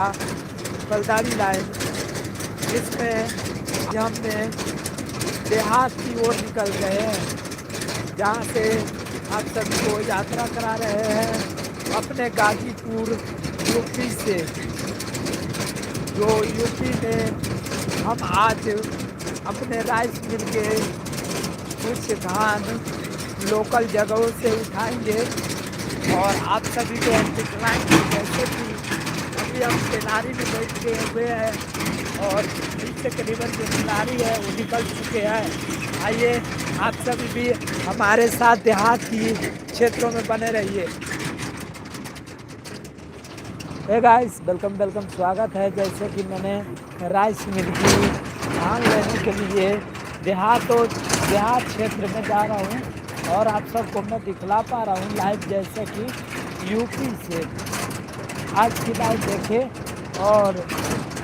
बलदारी line, जिसमें हमने देहात की ओर निकल गए हैं, जहाँ से आप सभी को यात्रा करा रहे हैं अपने गाजीपुर यूपी से। जो यूपी में हम आज अपने राइस मिल के कुछ धान लोकल जगहों से उठाएंगे और आप सभी को हम दिखलाएंगे। जैसे कि अभी हम टेलारी में बैठे हुए हैं और बीच से करीबन जो टेलारी है वो निकल चुके हैं। आइए आप सभी भी हमारे साथ देहात की क्षेत्रों में बने रहिए। हे गाइस, वेलकम स्वागत है। जैसे कि मैंने राइस मिल की धान लेने के लिए देहात क्षेत्र में जा रहा हूँ और आप सबको मैं दिखला पा रहा हूँ लाइव, जैसे कि यूपी से। आज की लाइव देखें और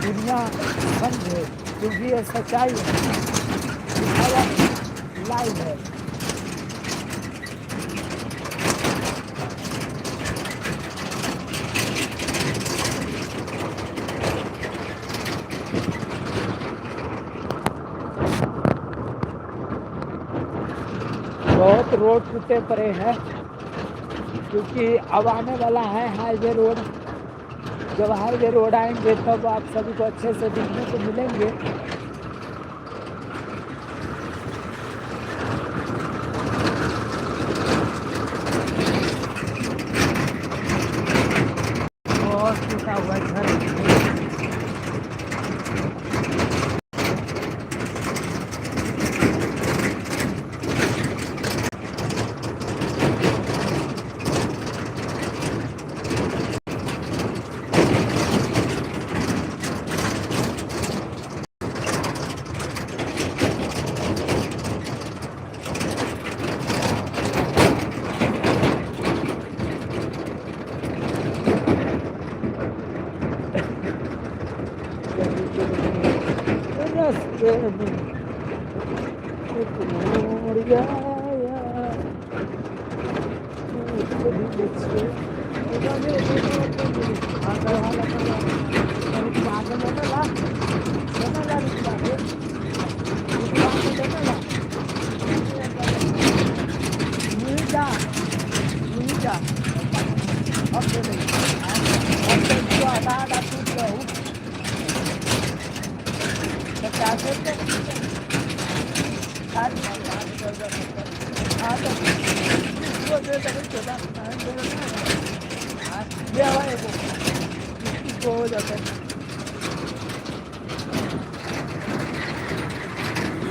दुनिया समझे, क्योंकि ये सच्चाई है, लाइव है। बहुत रोड टूटे पड़े हैं, क्योंकि अब आने वाला है हाईवे रोड। जब हाईवे रोड आएंगे तब आप सभी को अच्छे से दिखने को मिलेंगे। बहुत टूटा हुआ घर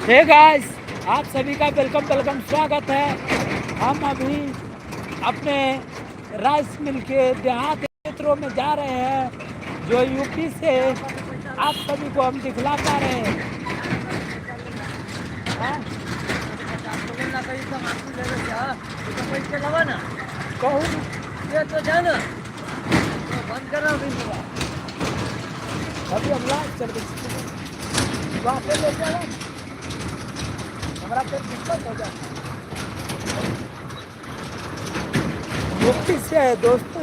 हे गाइस, आप सभी का वेलकम स्वागत है। हम अभी अपने राइस मिल के देहात क्षेत्रों में जा रहे हैं, जो यूपी से आप सभी को हम दिखला पा रहे हैं। कहूँ ये तो जाना बंद कर रहा हूँ। अभी हम लाइव चल रहे वहाँ पे ले जाओ, हमारा फिर दिक्कत हो जाए। यूपी से है दोस्तों,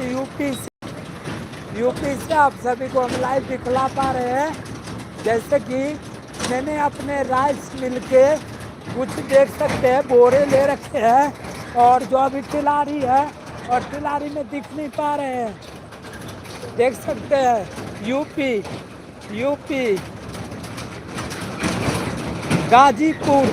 यूपी से आप सभी को हम लाइव दिखला पा रहे हैं। जैसे कि मैंने अपने राइस मिल के कुछ देख सकते हैं बोरे ले रखे हैं, और जो अभी टिलारी है और टिलारी में दिख नहीं पा रहे हैं, देख सकते हैं। यूपी गाजीपुर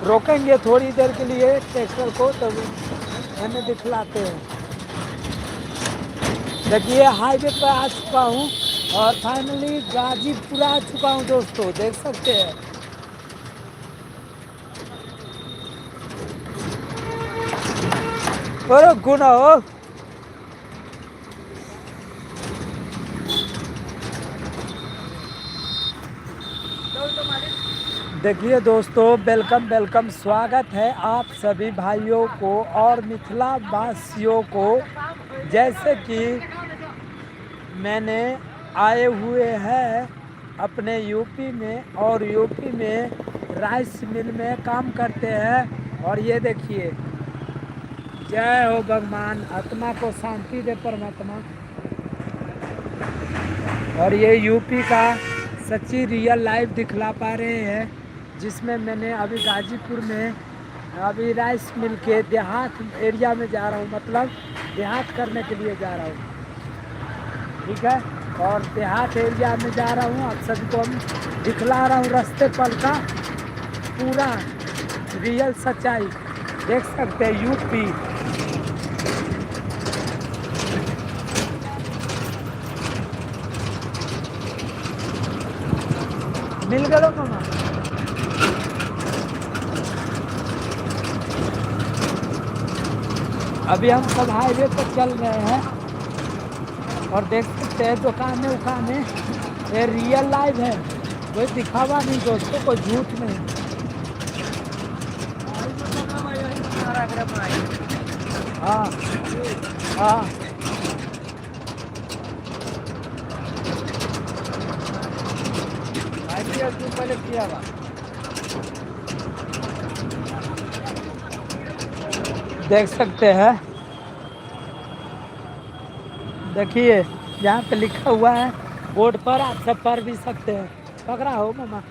रोकेंगे थोड़ी देर के लिए ट्रैक्टर को, तब हमें दिखलाते हैं। देखिए हाईवे पर आ चुका हूँ और फाइनली गाजीपुर आ चुका हूँ दोस्तों, देख सकते हैं। अरे गुना हो, देखिए दोस्तों, वेलकम स्वागत है आप सभी भाइयों को और मिथिला वासियों को। जैसे कि मैंने आए हुए हैं अपने यूपी में, और यूपी में राइस मिल में काम करते हैं। और ये देखिए, जय हो भगवान, आत्मा को शांति दे परमात्मा। और ये यूपी का सच्ची रियल लाइफ दिखला पा रहे हैं, जिसमें मैंने अभी गाजीपुर में अभी राइस मिल के देहात एरिया में जा रहा हूँ, मतलब देहात करने के लिए जा रहा हूँ, ठीक है। और देहात एरिया में जा रहा हूँ, आप सभी को हम दिखला रहा हूँ रास्ते पर का पूरा रियल सच्चाई। देख सकते हैं यूपी, मिल गए मामा। अभी हम सब हाईवे पर चल रहे हैं और देख सकते हैं दुकानें उकानें, ये रियल लाइफ है, कोई दिखावा नहीं दोस्तों, कोई झूठ नहीं। हाँ हाँ, पहले किया था। देख सकते हैं, देखिए यहाँ पे लिखा हुआ है बोर्ड पर, आप सब पढ़ भी सकते हैं। पकड़ा हो मामा।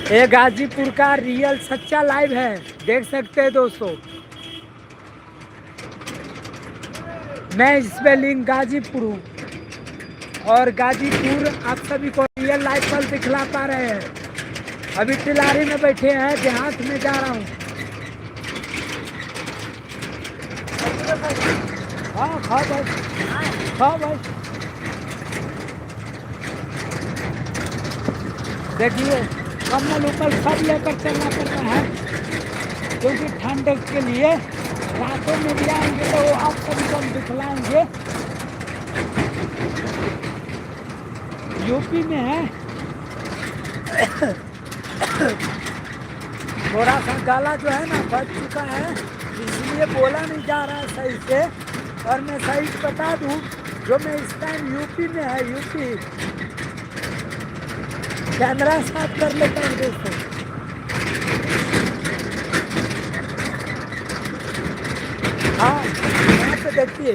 ये गाजीपुर का रियल सच्चा लाइव है, देख सकते हैं दोस्तों। मैं स्पेलिंग गाजीपुर हूँ और गाजीपुर आप सभी को रियल लाइफ पर दिखला पा रहे हैं। अभी तिलारी में बैठे हैं, देहात में जा रहा हूँ। हाँ खाओ भाई, खाओ भाई। देखिए कम्बल ऊपर सब लेकर चलना पड़ता है, क्योंकि ठंड के लिए रातों में भी आएंगे तो आप सभी को दिखलाएंगे। यूपी में है, थोड़ा सा गला जो है ना फट चुका है, इसलिए बोला नहीं जा रहा है सही से। और मैं सही बता दूं, जो मैं इस टाइम यूपी में है, यूपी कैमरा साफ कर लेता हूँ दोस्तों। हाँ यहाँ पे देखिए,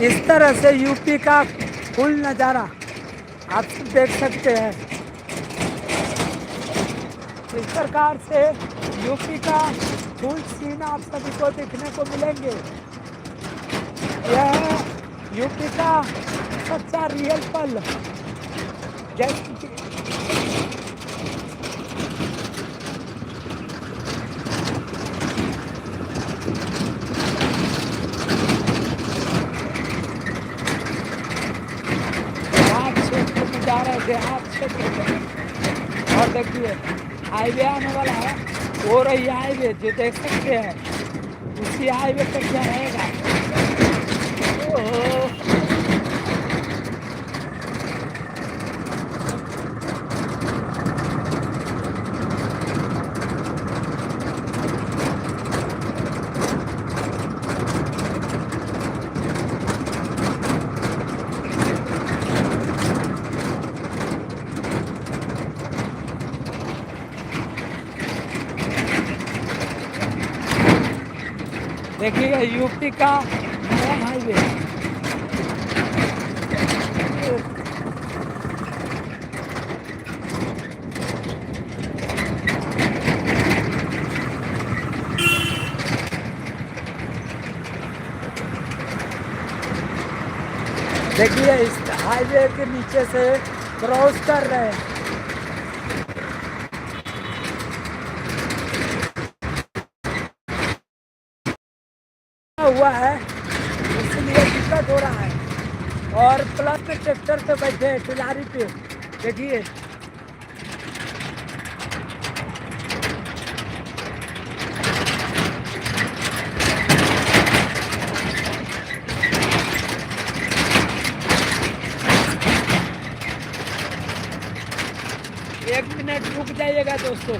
इस तरह से यूपी का फुल नज़ारा आप देख सकते हैं। इस प्रकार से यूपी का फुल सीन आप सभी को देखने को मिलेंगे। यह यूपी का सच्चा रियल पल। क्षेत्र में जा रहे थे, आप क्षेत्र में। और देखिए हाईवे आने वाला है, हो रही हाईवे जो देख सकते हैं, उसी हाईवे पर क्या रहेगा। देखिएगा यूपी का नया हाईवे। देखिए इस हाईवे के नीचे से क्रॉस कर रहे हैं। हुआ है इसलिए दिक्कत हो रहा है। और प्लस में ट्रैक्टर पे बैठे हैं तिलारी पे, देखिए एक मिनट रुक जाइएगा दोस्तों।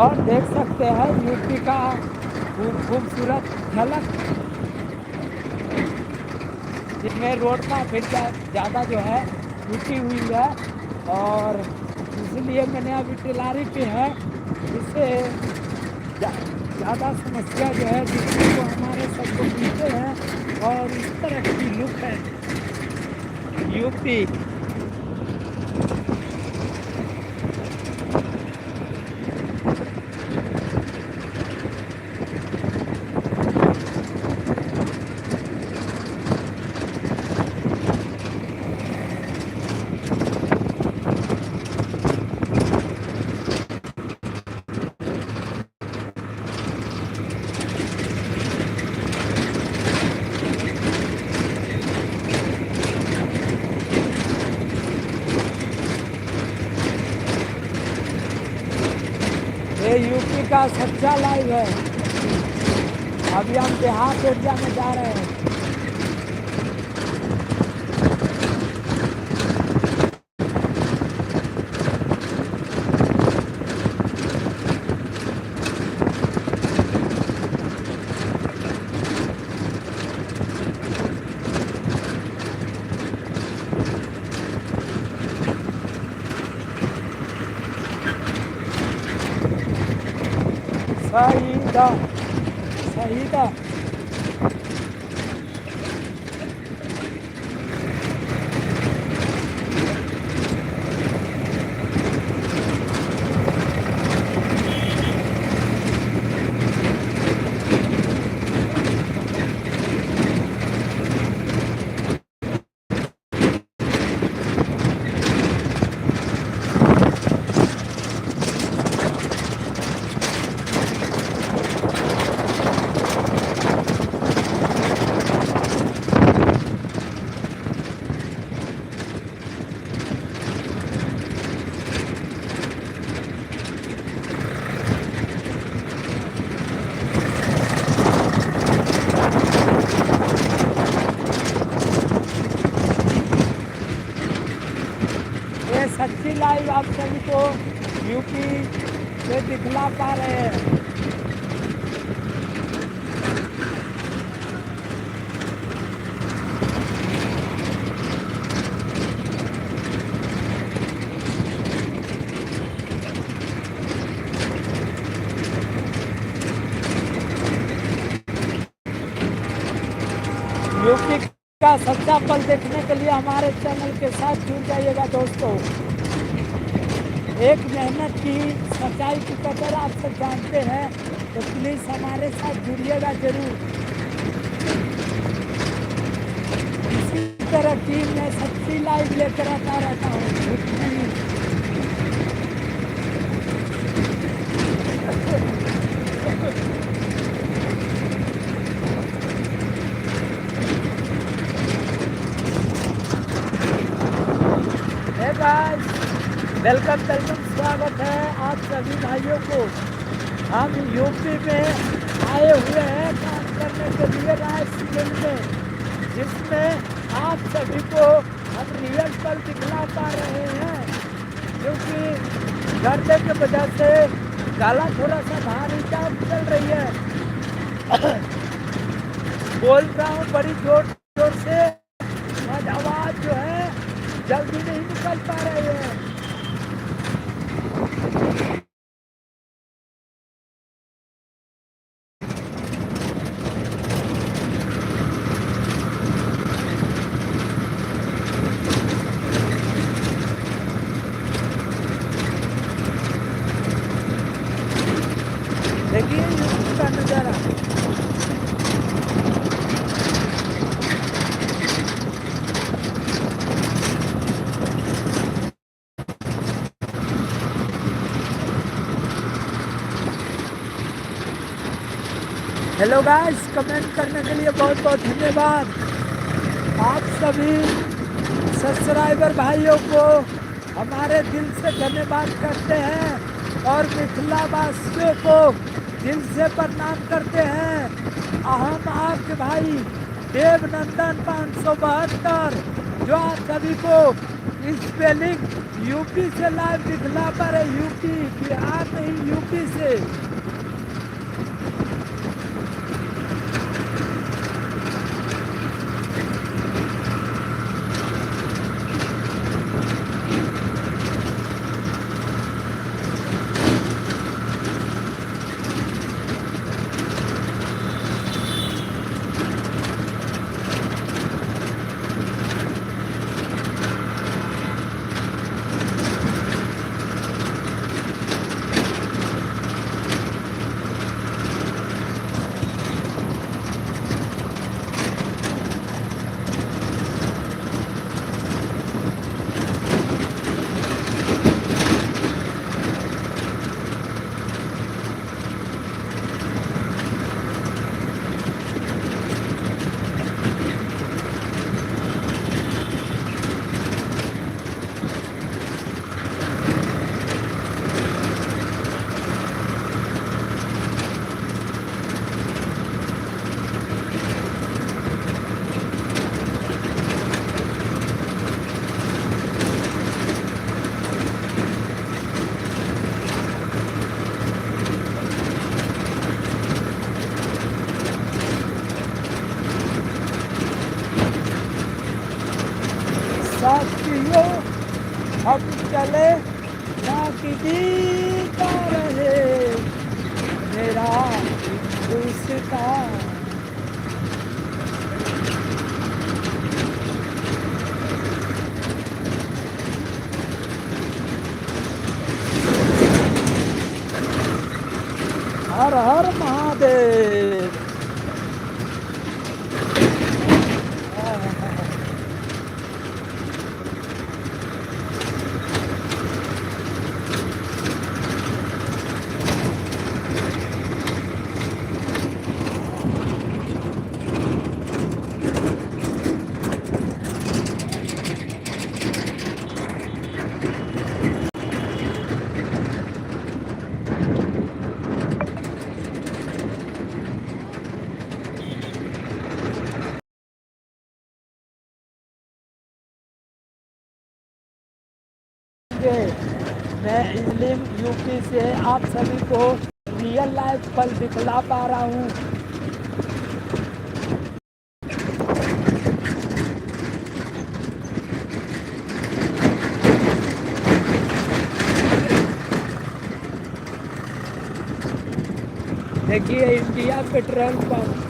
और देख सकते हैं यूपी का खूबसूरत झलक, जिसमें रोड का फिर ज़्यादा जो है टूटी हुई है, और इसलिए मैंने अभी टिलारी पे है, इससे ज़्यादा समस्या जो है जिसको को हमारे सबको मिलते हैं। और इस तरह की लुक है यूपी। ये यूपी का सच्चा लाइव है। अभी हम देहात एरिया में जा रहे हैं। सहीदा सहीदा सच्ची लाइव आप सभी को यूपी से दिखला पा रहे हैं। यूपी का सच्चा पल देखने के लिए हमारे चैनल के साथ जुड़ जाइएगा दोस्तों। एक मेहनत की सच्चाई की कदर आप सब जानते हैं, तो प्लीज़ हमारे साथ जुड़िएगा जरूर। इसी तरह की मैं सच्ची लाइव लेकर आता रहता हूँ। वेलकम स्वागत है आप सभी भाइयों को। हम यूपी में आए हुए हैं काम करने के लिए रायसीन में, जिसमें आप सभी को हम रियल पल दिखला पा रहे हैं। क्योंकि गर्दे की वजह से गला थोड़ा सा भारी जाम चल रही है। बोल रहा हूँ बड़ी जोर जोर से, आवाज़ जो है जल्दी नहीं निकल पा रही है। देखिए यूपी का नज़ारा। हेलो गाइस, कमेंट करने के लिए बहुत बहुत धन्यवाद। आप सभी सब्सक्राइबर भाइयों को हमारे दिल से धन्यवाद करते हैं, और मिथिला वासियों को दिल से प्रणाम करते हैं। हम आपके भाई देवनंदन 572, जो आप सभी को स्पेलिंग यूपी से लाइव दिखला पर है, यूपी बिहार नहीं, यूपी से। साथियों हम चले ना किसी का रहे मेरा हिंदुस्तान। हर हर महादेव। मैं इस्लिम यूपी से आप सभी को रियल लाइफ पल दिखला पा रहा हूँ। देखिए इंडिया पेट्रोल पंप।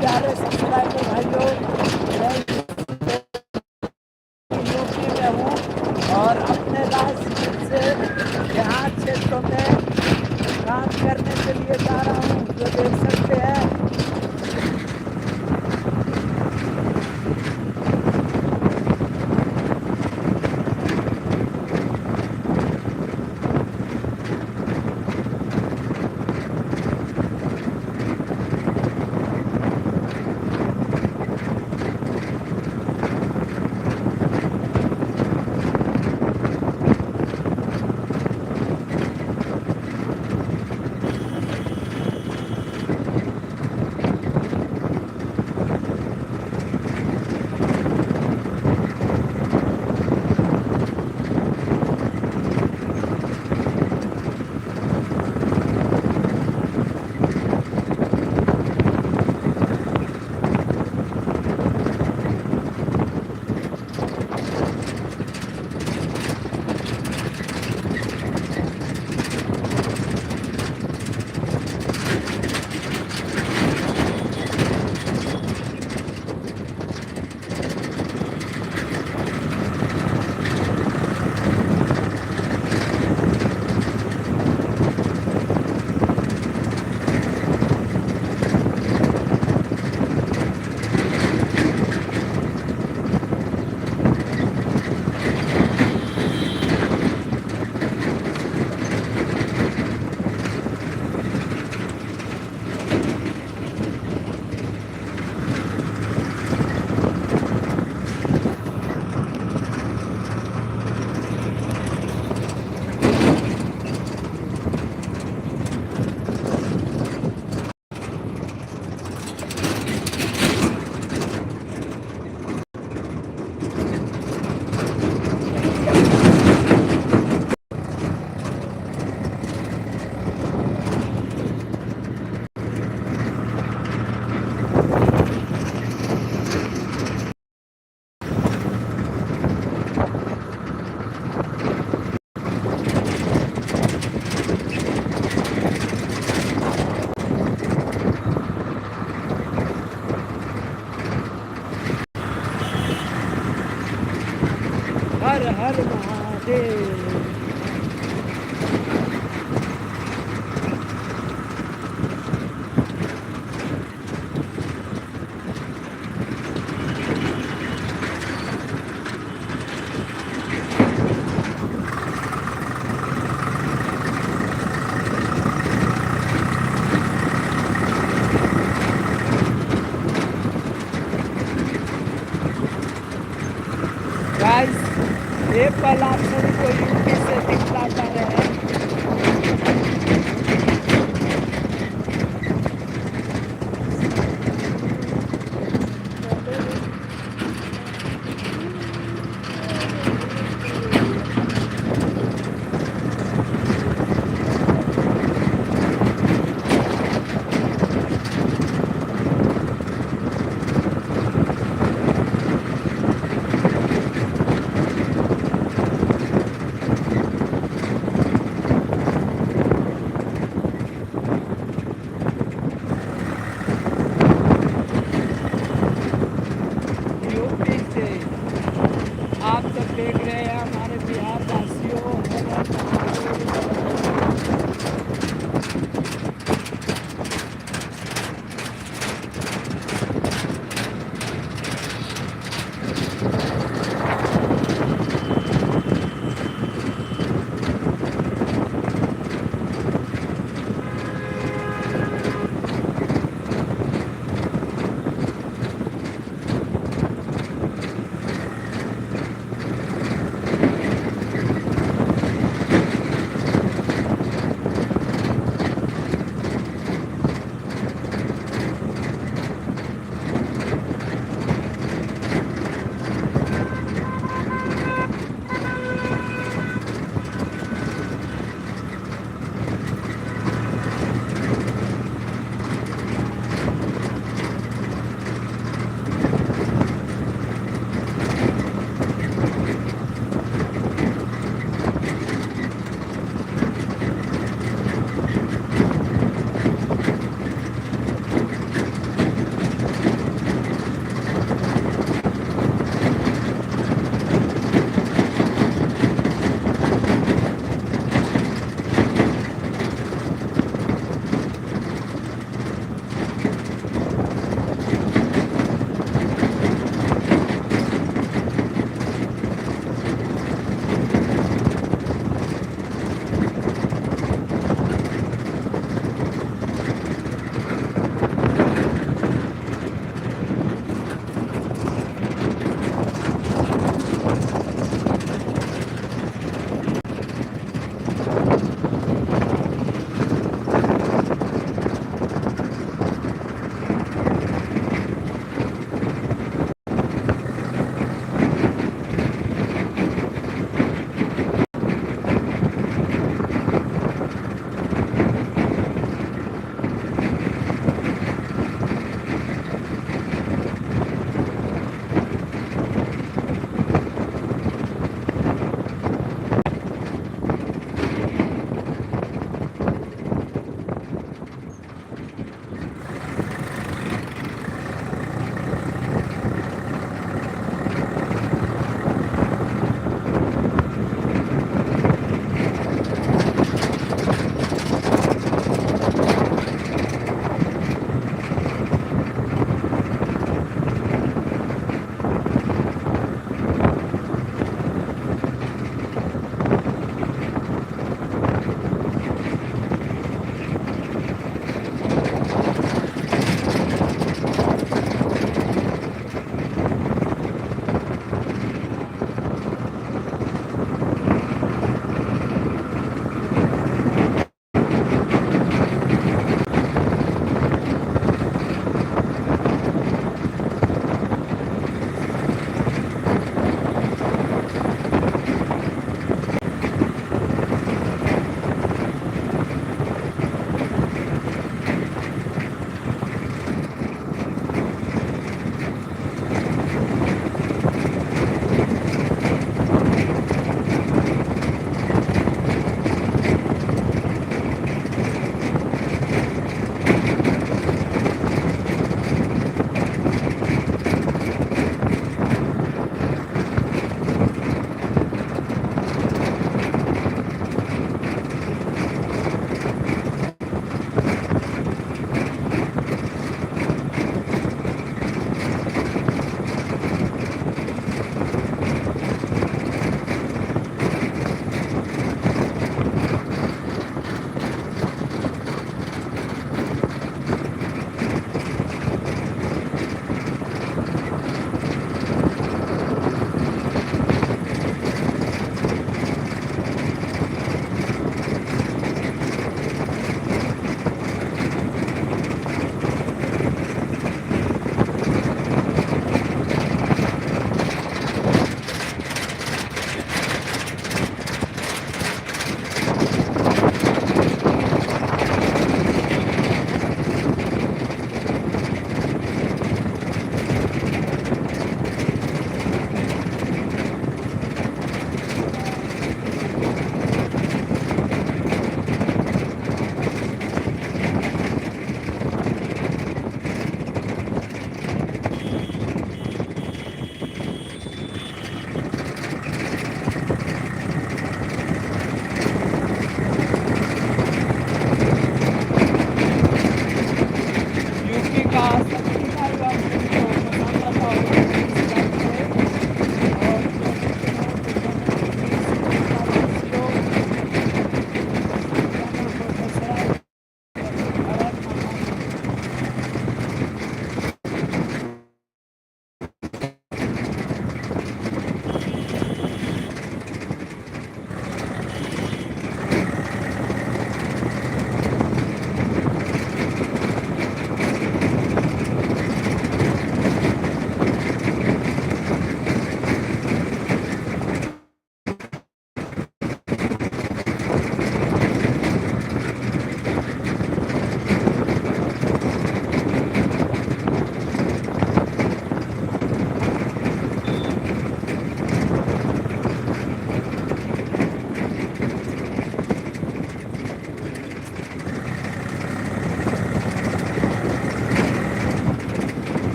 प्यारे सब्सक्राइबर भाइयों, मैं यूपी में हूँ और अपने राज्य से बिहार क्षेत्रों में काम करने के लिए जा रहा हूँ। जो देख सकते हैं हर हर महादेव। गाइस, एक पल आप सभी को यूपी से दिखलाता रहे।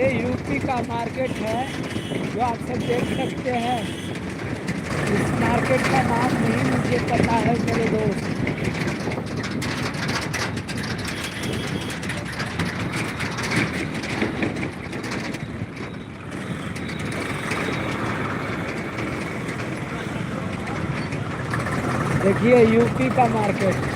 ये यूपी का मार्केट है जो आप सब देख सकते हैं। इस मार्केट का नाम नहीं मुझे पता है मेरे दोस्त। देखिए यूपी का मार्केट।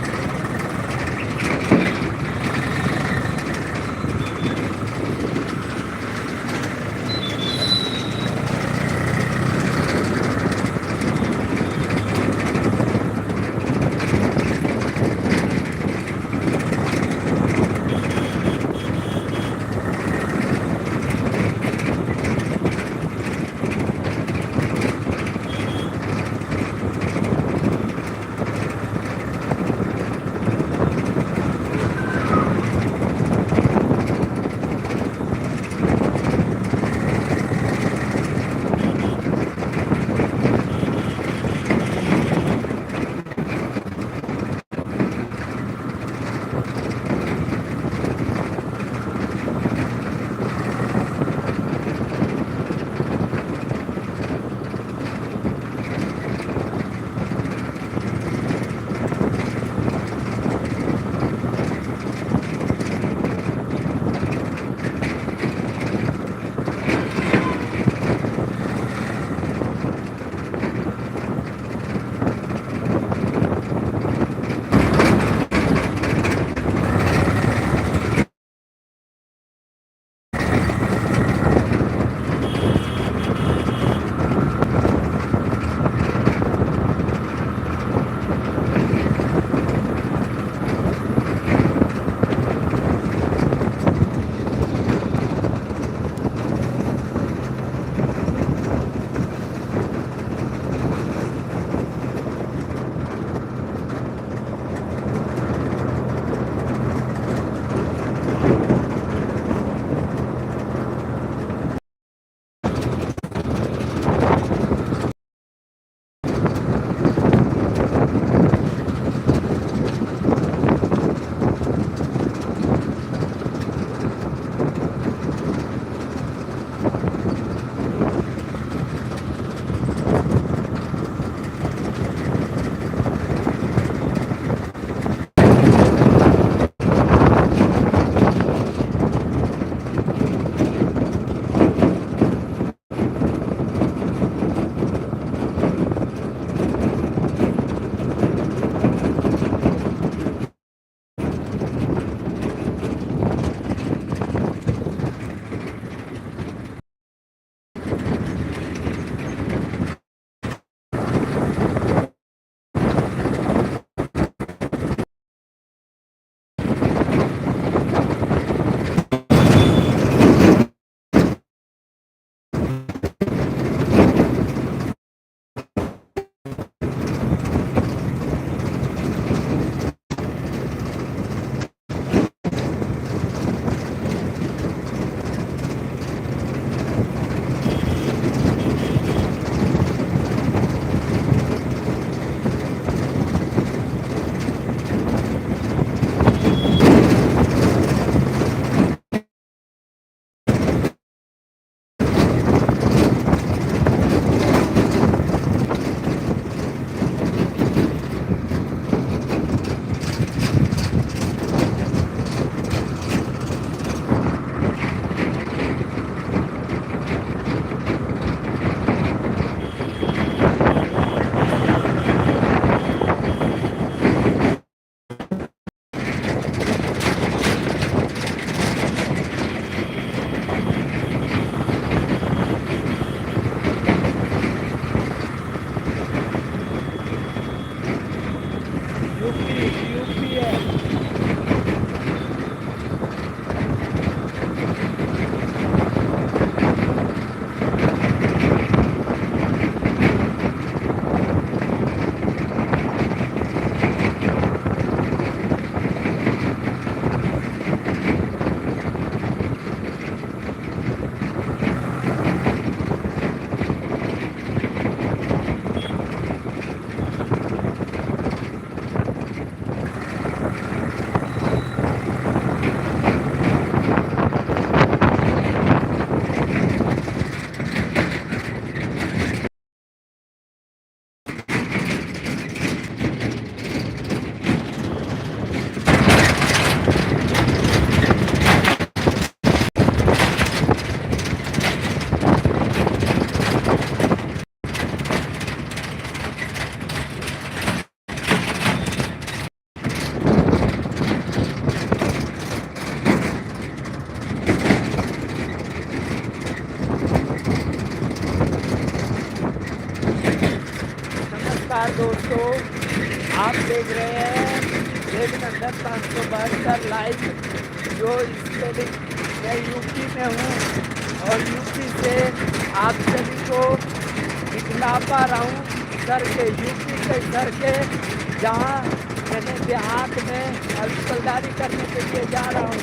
यूपी है। दोस्तों, आप देख रहे हैं देवनंदन 572 लाइव। जो स्पेलिंग, मैं यूपी में हूँ और यूपी से आप सभी को दिखला पा रहा हूँ सर के, यूपी के सर के, जहाँ मैंने देहात में हस्पताली करने के लिए जा रहा हूँ।